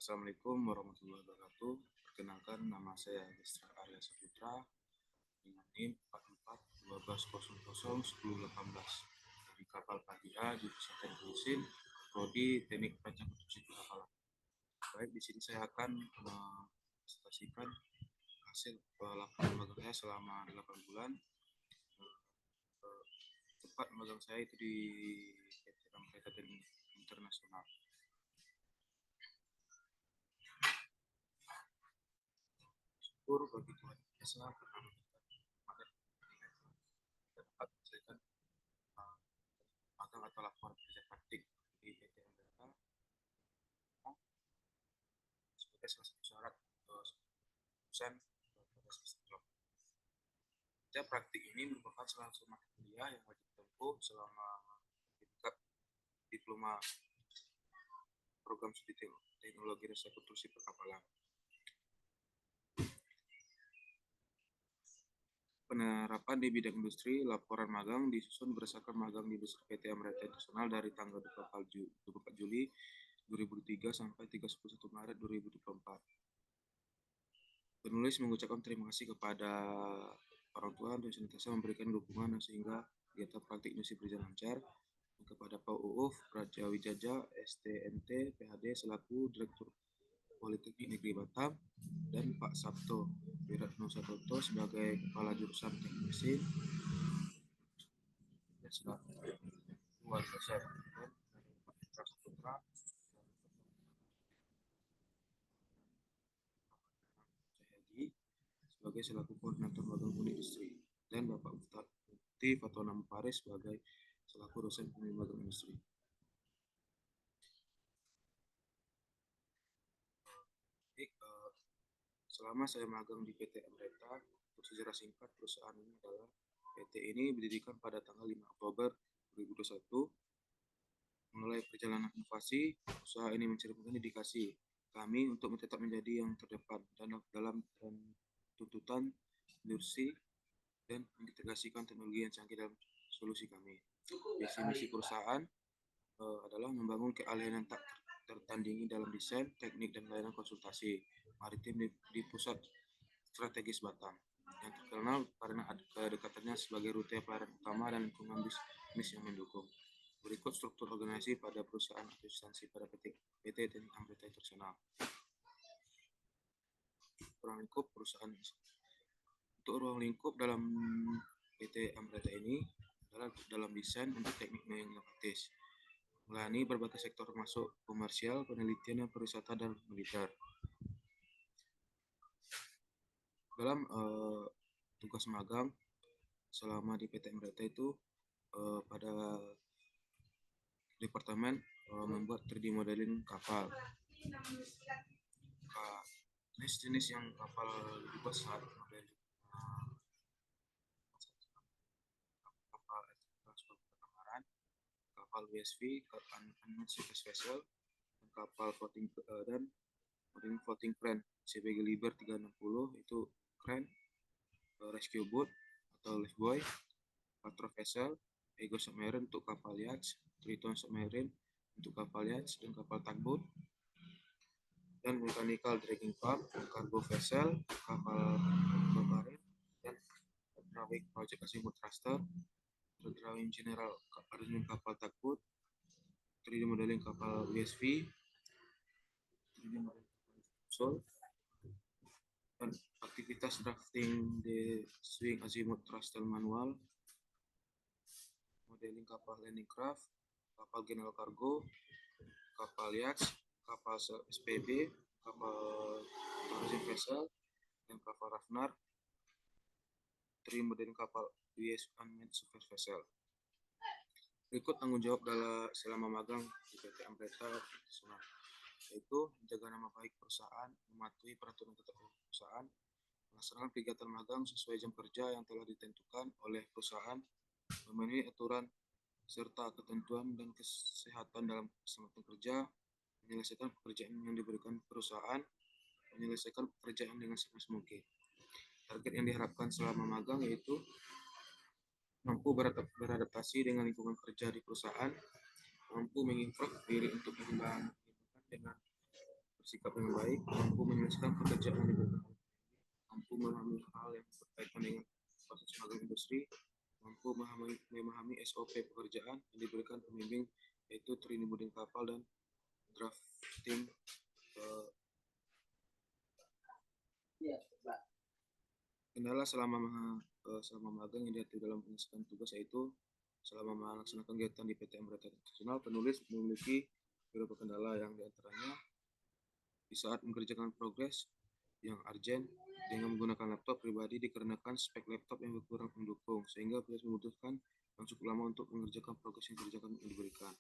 Assalamualaikum warahmatullahi wabarakatuh. Perkenalkan, nama saya Destra Arya Saputra dengan NIM 4412001018 dari kapal Padia jurusan Teknik Mesin, prodi Teknik Perancang Konstruksi Kapal. Baik, di sini saya akan mempresentasikan hasil laporan magang saya selama 8 bulan. Tempat magang saya itu di PT Amreta Teknik Internasional. Syukur bagi Tuhan Biasa pernah dapat menyelesaikan magang atau laporan kerja praktik di PT Amreta sebagai salah satu syarat lulusan pada semester job. Kerja praktik ini merupakan salah satu mata kuliah yang wajib ditempuh selama tingkat diploma program studi teknologi rasa konstruksi perkapalan. Penerapan di bidang industri, laporan magang disusun berdasarkan magang di industri PT Amreta Internasional dari tanggal 24 Juli 2003 sampai 31 Maret 2024. Penulis mengucapkan terima kasih kepada orang tua dan senantiasa memberikan dukungan sehingga kegiatan praktik industri berjalan lancar, dan kepada Pak Uuf Praja Wijaja STMT PhD selaku Direktur Politeknik Negeri Batam, dan Pak Sabto Wiratno Satoto sebagai Kepala Jurusan Teknik Mesin dan selaku Wali Besar, dan Pak Putra Saputra sebagai selaku koordinator magang industri, dan Bapak Mufti Fatona Mufaris sebagai selaku dosen pembimbing magang industri. Selama saya magang di PT Amreta, untuk sejarah singkat perusahaan ini adalah PT ini didirikan pada tanggal 5 Oktober 2021. Mulai perjalanan inovasi, usaha ini mencerminkan dedikasi kami untuk tetap menjadi yang terdepan dalam tuntutan industri dan mengintegrasikan teknologi yang canggih dalam solusi kami. Visi misi perusahaan adalah membangun keahlian yang tak tertandingi dalam desain, teknik, dan layanan konsultasi maritim di pusat strategis Batam, yang terkenal karena kedekatannya sebagai rute pelayaran utama dan lingkungan bisnis yang mendukung. Berikut struktur organisasi pada perusahaan atau instansi pada PT Teknik Amreta Internasional. Ruang lingkup perusahaan. Untuk ruang lingkup dalam PT Amreta ini adalah dalam desain untuk teknik yang inovatif, melayani berbagai sektor termasuk komersial, penelitian, pariwisata, dan militer. Dalam tugas magang selama di PT Amreta itu pada departemen membuat 3D modeling kapal. Jenis-jenis yang kapal lebih besar, model kapal transport perkemaran, kapal WSV, unmanned surface vessel, kapal floating dan modeling floating crane CBG Liber 360 itu crane, rescue boat atau lifebuoy, patrol vessel, Ego submarine untuk kapal yacht, Triton submarine untuk kapal yacht dan kapal tugboat, dan mechanical dragging pump, cargo vessel, kapal barren, dan drawing project azimuth thruster, drawing general arrangement kapal tugboat, 3D modeling kapal WSV, 3D modeling kapal Sol, dan aktivitas drafting the swing azimuth thruster manual, modeling kapal landing craft, kapal general cargo, kapal yacht, kapal SPB, kapal tourism vessel, dan kapal Rafnar, 3 modeling kapal US unmanned surface vessel. Berikut tanggung jawab selama magang di PT Amreta Internasional, yaitu menjaga nama baik perusahaan, mematuhi peraturan perusahaan, melaksanakan kegiatan magang sesuai jam kerja yang telah ditentukan oleh perusahaan, memenuhi aturan serta ketentuan dan kesehatan dalam keselamatan kerja, menyelesaikan pekerjaan yang diberikan perusahaan, menyelesaikan pekerjaan dengan semaksimal mungkin. Target yang diharapkan selama magang yaitu mampu beradaptasi dengan lingkungan kerja di perusahaan, mampu mengimprove diri untuk mengembangkan dengan bersikap dengan baik, mampu menyelesaikan pekerjaan yang diberikan, mampu memahami hal yang berkaitan dengan proses magang industri, mampu memahami SOP pekerjaan yang diberikan pembimbing, yaitu training model kapal dan drafting. Kendala selama magang yang dihadapi dalam penyelesaian tugas yaitu selama melaksanakan kegiatan di PT Amreta Internasional, penulis memiliki beberapa kendala yang diantaranya di saat mengerjakan progres yang urgent dengan menggunakan laptop pribadi dikarenakan spek laptop yang kurang mendukung sehingga penulis membutuhkan yang cukup lama untuk mengerjakan progres yang diberikan.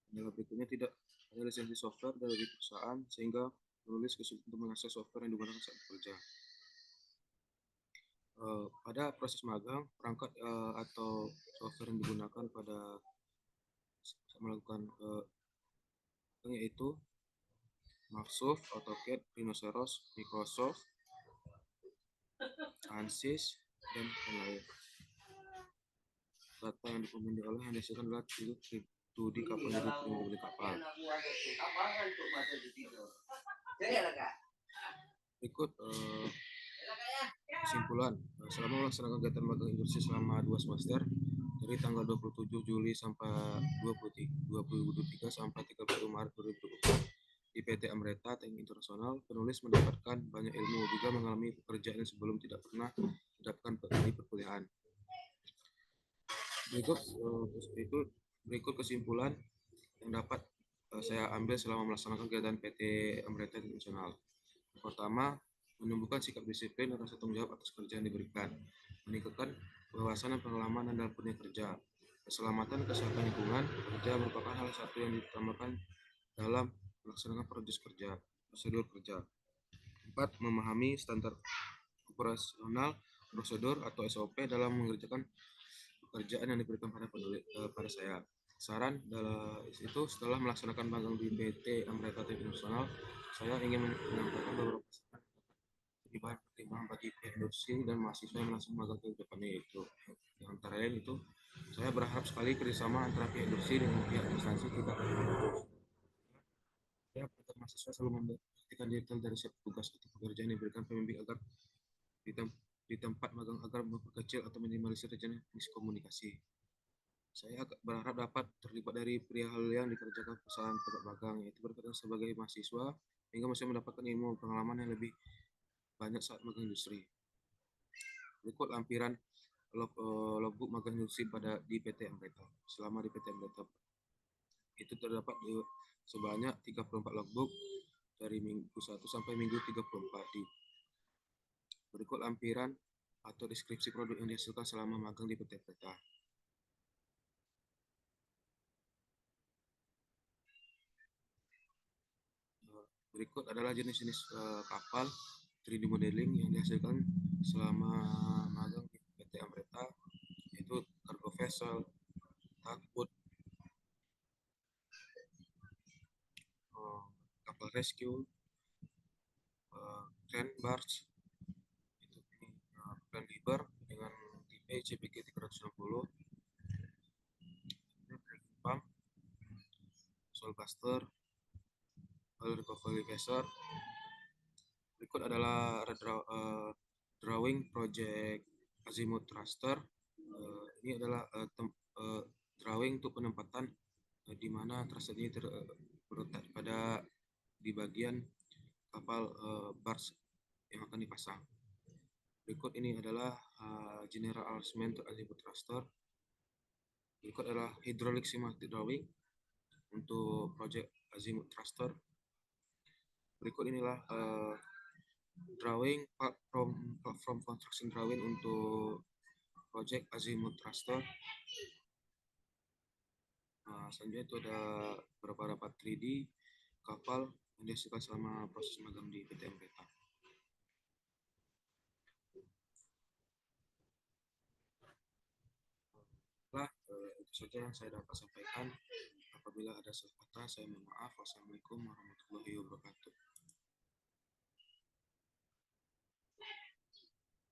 Kendala berikutnya tidak ada lisensi software dari perusahaan sehingga penulis kesulitan untuk mengakses software yang digunakan saat bekerja. Pada proses magang, perangkat atau software yang digunakan pada melakukan yaitu Microsoft, AutoCAD, Rhinoceros, Microsoft, ANSYS, dan lain-lain. Data yang diolah yang dihasilkan adalah 2D kapal dari pengemudi kapal. Berikut kesimpulan. Selama melaksanakan kegiatan magang industri selama 2 semester dari tanggal 27 Juli sampai 2023 sampai 31 Maret 2024 di PT Amreta Teknik Internasional, penulis mendapatkan banyak ilmu juga mengalami pekerjaan yang sebelum tidak pernah mendapatkan di perkuliahan. Berikut kesimpulan yang dapat saya ambil selama melaksanakan kegiatan PT Amreta Internasional. Pertama, menumbuhkan sikap disiplin dan rasa tanggung jawab atas kerja yang diberikan, meningkatkan wawasan dan pengalaman dalam dunia kerja, keselamatan dan kesehatan lingkungan kerja merupakan hal satu yang diutamakan dalam melaksanakan prosedur kerja. 4. Memahami standar operasional, prosedur atau SOP dalam mengerjakan pekerjaan yang diberikan pada saya. Saran itu setelah melaksanakan magang di PT Amreta Teknik Internasional, saya ingin menyampaikan beberapa bahan pertimbangan bagi pihak industri dan mahasiswa yang langsung magang ke depannya, yaitu yang antara lain itu saya berharap sekali kerjasama antara pihak industri dengan pihak instansi tidak agar mahasiswa selalu memperhatikan detail dari setiap tugas atau pekerjaan yang diberikan pembimbing agar di tempat magang agar memperkecil atau minimalisir terjadinya miskomunikasi. Saya berharap dapat terlibat dari perihal yang dikerjakan perusahaan tempat magang, yaitu berkaitan sebagai mahasiswa hingga masih mendapatkan ilmu pengalaman yang lebih banyak saat magang industri. Berikut lampiran logbook magang industri di PT Amreta. Selama di PT Amreta itu terdapat sebanyak 34 logbook dari minggu 1 sampai minggu 34. Berikut lampiran atau deskripsi produk yang dihasilkan selama magang di PT Amreta. Berikut adalah jenis-jenis kapal 3D modeling yang dihasilkan selama magang di PT Amreta, yaitu cargo vessel, tugboat, kapal rescue, crane barge, itu crane liber dengan tipe CPG 360, pump, soulbuster, oil recovery vessel. Berikut adalah drawing project azimuth thruster. Ini adalah drawing untuk penempatan di mana thruster ini terletak di bagian kapal barge yang akan dipasang. Berikut ini adalah general arrangement untuk azimuth thruster. Berikut adalah hydraulic schematic drawing untuk project azimuth thruster. Berikut inilah drawing platform construction drawing untuk project azimuth thruster. Selanjutnya itu ada beberapa 3D kapal yang dihasilkan selama proses magang di PT Amreta. Itu saja yang saya dapat sampaikan. Apabila ada salah kata, saya mohon maaf. Wassalamualaikum warahmatullahi wabarakatuh.